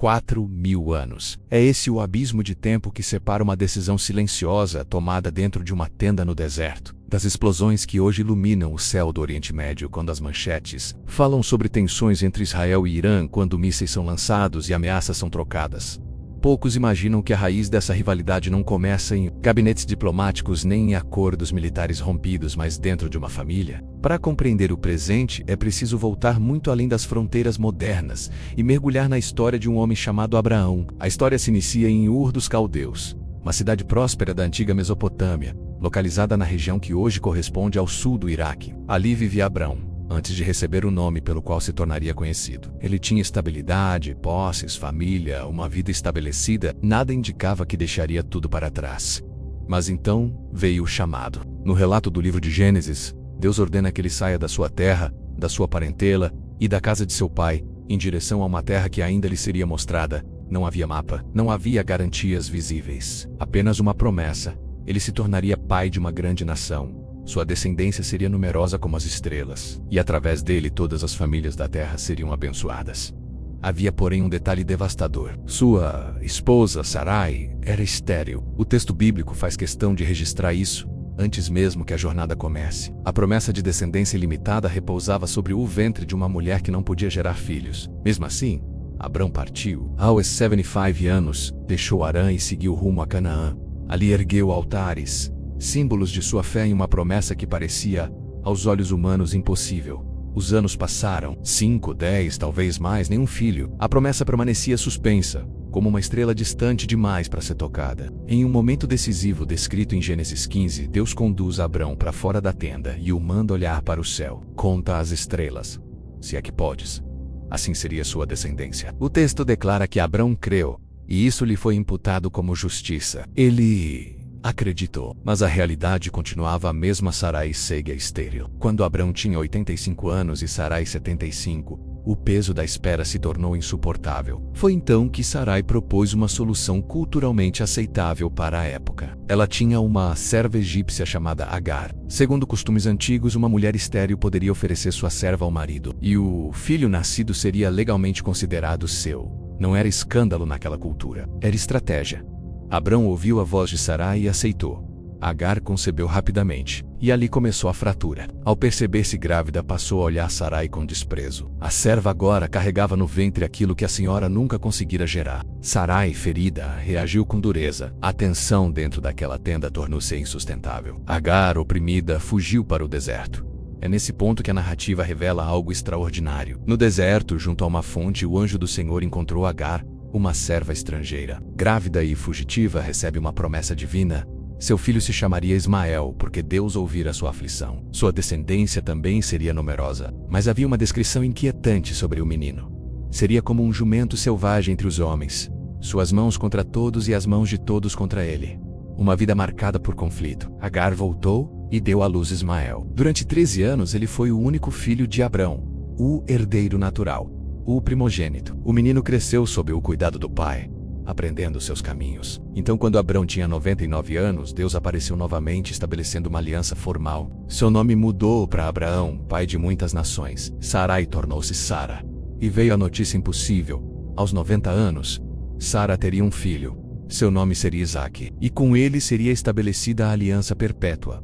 4.000 anos. É esse o abismo de tempo que separa uma decisão silenciosa tomada dentro de uma tenda no deserto, das explosões que hoje iluminam o céu do Oriente Médio quando as manchetes falam sobre tensões entre Israel e Irã quando mísseis são lançados e ameaças são trocadas. Poucos imaginam que a raiz dessa rivalidade não começa em gabinetes diplomáticos nem em acordos militares rompidos, mas dentro de uma família. Para compreender o presente, é preciso voltar muito além das fronteiras modernas e mergulhar na história de um homem chamado Abraão. A história se inicia em Ur dos Caldeus, uma cidade próspera da antiga Mesopotâmia, localizada na região que hoje corresponde ao sul do Iraque. Ali vivia Abrão, antes de receber o nome pelo qual se tornaria conhecido. Ele tinha estabilidade, posses, família, uma vida estabelecida, nada indicava que deixaria tudo para trás. Mas então veio o chamado. No relato do livro de Gênesis, Deus ordena que ele saia da sua terra, da sua parentela e da casa de seu pai, em direção a uma terra que ainda lhe seria mostrada. Não havia mapa, não havia garantias visíveis, apenas uma promessa. Ele se tornaria pai de uma grande nação. Sua descendência seria numerosa como as estrelas, e através dele todas as famílias da terra seriam abençoadas. Havia, porém, um detalhe devastador. Sua esposa, Sarai, era estéril. O texto bíblico faz questão de registrar isso, antes mesmo que a jornada comece. A promessa de descendência ilimitada repousava sobre o ventre de uma mulher que não podia gerar filhos. Mesmo assim, Abrão partiu. Aos 75 anos, deixou Harã e seguiu rumo a Canaã. Ali ergueu altares, símbolos de sua fé em uma promessa que parecia, aos olhos humanos, impossível. Os anos passaram, 5, 10, talvez mais, nenhum filho. A promessa permanecia suspensa, como uma estrela distante demais para ser tocada. Em um momento decisivo descrito em Gênesis 15, Deus conduz Abrão para fora da tenda e o manda olhar para o céu. Conta as estrelas, se é que podes. Assim seria sua descendência. O texto declara que Abrão creu, e isso lhe foi imputado como justiça. Ele acreditou, mas a realidade continuava a mesma. Sarai segue estéril. Quando Abrão tinha 85 anos e Sarai 75, o peso da espera se tornou insuportável. Foi então que Sarai propôs uma solução culturalmente aceitável para a época. Ela tinha uma serva egípcia chamada Agar. Segundo costumes antigos, uma mulher estéril poderia oferecer sua serva ao marido, e o filho nascido seria legalmente considerado seu. Não era escândalo naquela cultura, era estratégia. Abrão ouviu a voz de Sarai e aceitou. Agar concebeu rapidamente, e ali começou a fratura. Ao perceber-se grávida, passou a olhar Sarai com desprezo. A serva agora carregava no ventre aquilo que a senhora nunca conseguira gerar. Sarai, ferida, reagiu com dureza. A tensão dentro daquela tenda tornou-se insustentável. Agar, oprimida, fugiu para o deserto. É nesse ponto que a narrativa revela algo extraordinário. No deserto, junto a uma fonte, o anjo do Senhor encontrou Agar, uma serva estrangeira. Grávida e fugitiva, recebe uma promessa divina. Seu filho se chamaria Ismael, porque Deus ouvira sua aflição. Sua descendência também seria numerosa. Mas havia uma descrição inquietante sobre o menino. Seria como um jumento selvagem entre os homens, suas mãos contra todos e as mãos de todos contra ele. Uma vida marcada por conflito. Agar voltou e deu à luz Ismael. Durante 13 anos ele foi o único filho de Abrão, o herdeiro natural, o primogênito. O menino cresceu sob o cuidado do pai, aprendendo seus caminhos. Então, quando Abrão tinha 99 anos, Deus apareceu novamente, estabelecendo uma aliança formal. Seu nome mudou para Abraão, pai de muitas nações. Sarai tornou-se Sara. E veio a notícia impossível. Aos 90 anos, Sara teria um filho. Seu nome seria Isaque, e com ele seria estabelecida a aliança perpétua.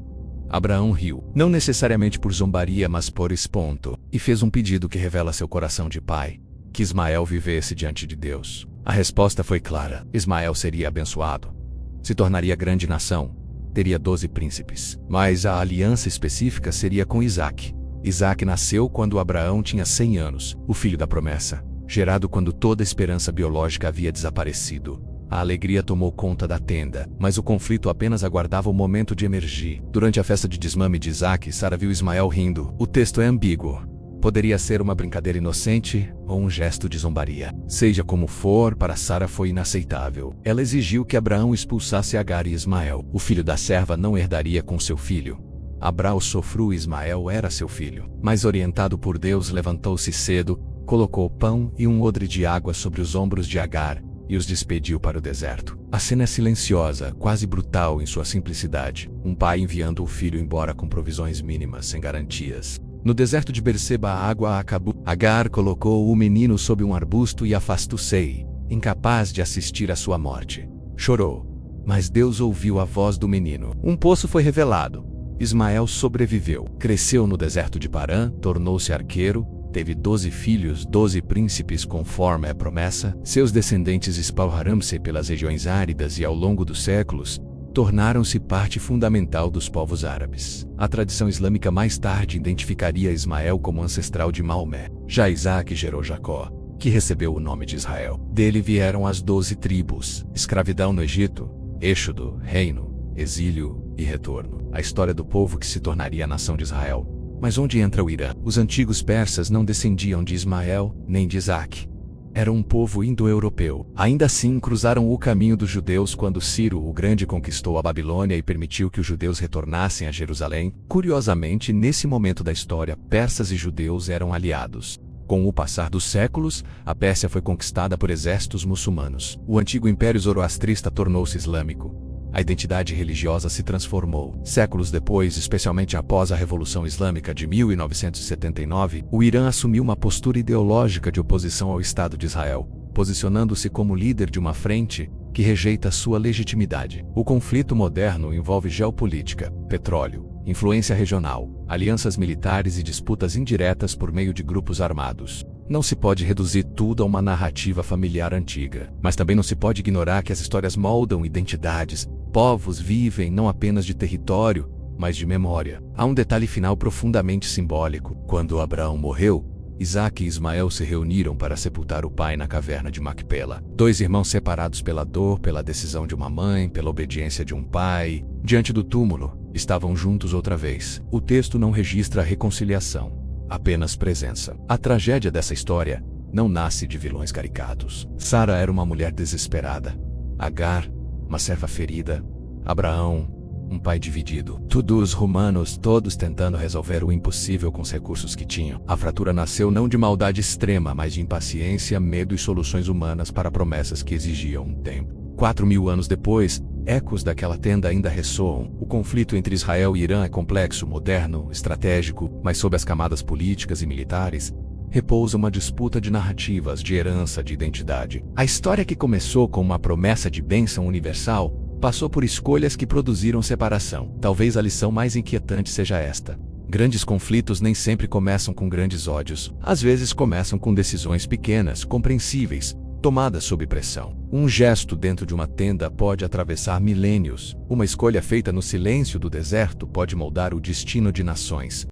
Abraão riu, não necessariamente por zombaria, mas por espanto, e fez um pedido que revela seu coração de pai: que Ismael vivesse diante de Deus. A resposta foi clara: Ismael seria abençoado, se tornaria grande nação, teria 12 príncipes. Mas a aliança específica seria com Isaque. Isaque nasceu quando Abraão tinha 100 anos, o filho da promessa, gerado quando toda esperança biológica havia desaparecido. A alegria tomou conta da tenda, mas o conflito apenas aguardava o momento de emergir. Durante a festa de desmame de Isaque, Sara viu Ismael rindo. O texto é ambíguo. Poderia ser uma brincadeira inocente ou um gesto de zombaria. Seja como for, para Sara foi inaceitável. Ela exigiu que Abraão expulsasse Agar e Ismael. O filho da serva não herdaria com seu filho. Abraão sofreu e Ismael era seu filho. Mas orientado por Deus, levantou-se cedo, colocou pão e um odre de água sobre os ombros de Agar e os despediu para o deserto. A cena é silenciosa, quase brutal em sua simplicidade. Um pai enviando o filho embora com provisões mínimas, sem garantias. No deserto de Berseba a água acabou. Agar colocou o menino sob um arbusto e afastou-se. incapaz de assistir à sua morte. Chorou, mas Deus ouviu a voz do menino. Um poço foi revelado. Ismael sobreviveu. Cresceu no deserto de Parã, tornou-se arqueiro, teve 12 filhos, 12 príncipes conforme a promessa. Seus descendentes espalharam-se pelas regiões áridas e ao longo dos séculos, tornaram-se parte fundamental dos povos árabes. A tradição islâmica mais tarde identificaria Ismael como ancestral de Maomé. Já Isaac gerou Jacó, que recebeu o nome de Israel. Dele vieram as 12 tribos, escravidão no Egito, êxodo, reino, exílio e retorno. A história do povo que se tornaria a nação de Israel. Mas onde entra o Irã? Os antigos persas não descendiam de Ismael nem de Isaac. Era um povo indo-europeu. Ainda assim, cruzaram o caminho dos judeus quando Ciro o Grande conquistou a Babilônia e permitiu que os judeus retornassem a Jerusalém. Curiosamente, nesse momento da história, persas e judeus eram aliados. Com o passar dos séculos, a Pérsia foi conquistada por exércitos muçulmanos. O antigo império zoroastrista tornou-se islâmico. A identidade religiosa se transformou. Séculos depois, especialmente após a Revolução Islâmica de 1979, o Irã assumiu uma postura ideológica de oposição ao Estado de Israel, posicionando-se como líder de uma frente que rejeita sua legitimidade. O conflito moderno envolve geopolítica, petróleo, influência regional, alianças militares e disputas indiretas por meio de grupos armados. Não se pode reduzir tudo a uma narrativa familiar antiga, mas também não se pode ignorar que as histórias moldam identidades. Povos vivem não apenas de território, mas de memória. Há um detalhe final profundamente simbólico. Quando Abraão morreu, Isaac e Ismael se reuniram para sepultar o pai na caverna de Macpela. 2 irmãos separados pela dor, pela decisão de uma mãe, pela obediência de um pai. Diante do túmulo, estavam juntos outra vez. O texto não registra a reconciliação, apenas presença. A tragédia dessa história não nasce de vilões caricatos. Sara era uma mulher desesperada. Agar, uma serva ferida. Abraão, um pai dividido. Todos os romanos, todos tentando resolver o impossível com os recursos que tinham. A fratura nasceu não de maldade extrema, mas de impaciência, medo e soluções humanas para promessas que exigiam um tempo. 4.000 anos depois, ecos daquela tenda ainda ressoam. O conflito entre Israel e Irã é complexo, moderno, estratégico, mas sob as camadas políticas e militares, repousa uma disputa de narrativas, de herança, de identidade. A história que começou com uma promessa de bênção universal, passou por escolhas que produziram separação. Talvez a lição mais inquietante seja esta. Grandes conflitos nem sempre começam com grandes ódios. Às vezes começam com decisões pequenas, compreensíveis, tomadas sob pressão. Um gesto dentro de uma tenda pode atravessar milênios. Uma escolha feita no silêncio do deserto pode moldar o destino de nações.